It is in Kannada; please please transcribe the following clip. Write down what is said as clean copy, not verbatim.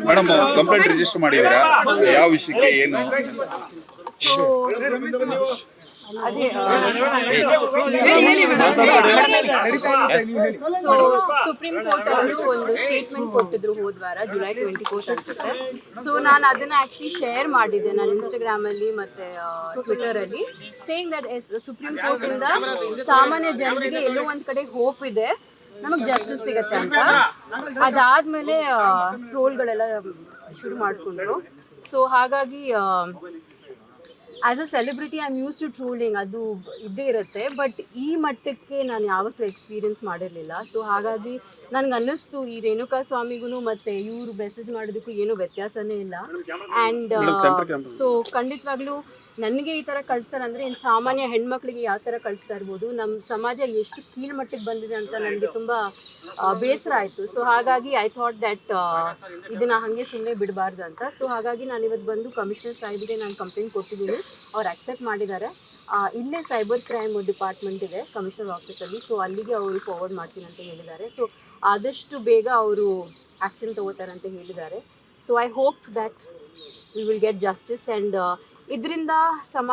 ಮೇಡಮ್ ಕಂಪ್ಲೇಂಟ್ ರಿಜಿಸ್ಟರ್ ಮಾಡಿದ್ದೀರಾ? ಯಾವ ವಿಷಯಕ್ಕೆ ಏನು? ಸೊ ಅದೇ ಸೊ ಸುಪ್ರೀಂ ಕೋರ್ಟ್ ಅವರು ಒಂದು ಸ್ಟೇಟ್ಮೆಂಟ್ ಕೊಟ್ಟಿದ್ರು ಹೋದ್ವಾರ ಜುಲೈ 24 ಅನ್ಸುತ್ತೆ. ಸೊ ನಾನು ಅದನ್ನ ಆಕ್ಚುಲಿ ಶೇರ್ ಮಾಡಿದ್ದೆ ನಾನು ಇನ್ಸ್ಟಾಗ್ರಾಮ್ ಅಲ್ಲಿ ಮತ್ತೆ ಟ್ವಿಟರ್ ಅಲ್ಲಿ, ಸೇಯಿಂಗ್ ದಟ್ ಸುಪ್ರೀಂ ಕೋರ್ಟ್ ಇಂದ ಸಾಮಾನ್ಯ ಜನರಿಗೆ ಎಲ್ಲೋ ಒಂದ್ ಕಡೆ ಹೋಪ್ ಇದೆ, ನಮಗೆ ಜಸ್ಟಿಸ್ ಸಿಗತ್ತೆ ಅಂತ. ಅದಾದ್ಮೇಲೆ ಟ್ರೋಲ್ಗಳೆಲ್ಲ ಶುರು ಮಾಡಿಕೊಂಡ್ರು. ಸೊ ಹಾಗಾಗಿ as a celebrity I am use to trolling, ಅದು ಇದ್ದೇ ಇರುತ್ತೆ. ಬಟ್ ಈ ಮಟ್ಟಕ್ಕೆ ನಾನು ಯಾವತ್ತೂ ಎಕ್ಸ್ಪೀರಿಯನ್ಸ್ ಮಾಡಿರಲಿಲ್ಲ. ಸೊ ಹಾಗಾಗಿ ನನಗೆ ಅನ್ನಿಸ್ತು ಈ ರೇಣುಕಾ ಸ್ವಾಮಿಗೂ ಮತ್ತು ಇವರು ಮೆಸೇಜ್ ಮಾಡೋದಕ್ಕೂ ಏನೂ ವ್ಯತ್ಯಾಸನೇ ಇಲ್ಲ. ಆ್ಯಂಡ್ ಸೊ ಖಂಡಿತವಾಗ್ಲೂ ನನಗೆ ಈ ಥರ ಕಳಿಸ್ತಾರೆ ಅಂದರೆ ಇನ್ನು ಸಾಮಾನ್ಯ ಹೆಣ್ಮಕ್ಳಿಗೆ ಯಾವ ಥರ ಕಳಿಸ್ತಾ ಇರ್ಬೋದು. ನಮ್ಮ ಸಮಾಜ ಎಷ್ಟು ಕೀಳ್ಮಟ್ಟಕ್ಕೆ ಬಂದಿದೆ ಅಂತ ನನಗೆ ತುಂಬ ಬೇಸರ ಆಯಿತು. ಸೊ ಹಾಗಾಗಿ ಐ ಥಾಟ್ ದ್ಯಾಟ್ ಇದನ್ನು ಹಾಗೆ ಸುಮ್ಮನೆ ಬಿಡಬಾರ್ದು ಅಂತ. ಸೊ ಹಾಗಾಗಿ ನಾನು ಇವತ್ತು ಬಂದು ಕಮಿಷನರ್ ಸಾಹೇಬ್ಗೆ ನಾನು ಕಂಪ್ಲೇಂಟ್ ಕೊಟ್ಟಿದ್ದೀನಿ. ಅವ್ರು ಅಕ್ಸೆಪ್ಟ್ ಮಾಡಿದ್ದಾರೆ. ಇಲ್ಲೇ ಸೈಬರ್ ಕ್ರೈಮ್ ಡಿಪಾರ್ಟ್ಮೆಂಟ್ ಇದೆ ಕಮಿಷನರ್ ಆಫೀಸಲ್ಲಿ, ಸೊ ಅಲ್ಲಿಗೆ ಅವರು ಫಾರ್ವರ್ಡ್ ಮಾಡ್ತೀನಿ ಅಂತ ಹೇಳಿದ್ದಾರೆ. ಸೊ ಆದಷ್ಟು ಬೇಗ ಅವರು ಆ್ಯಕ್ಷನ್ ತಗೋತಾರೆ ಅಂತ ಹೇಳಿದ್ದಾರೆ. So I hope that we will get justice. And ಇದರಿಂದ ಸಮಾಜ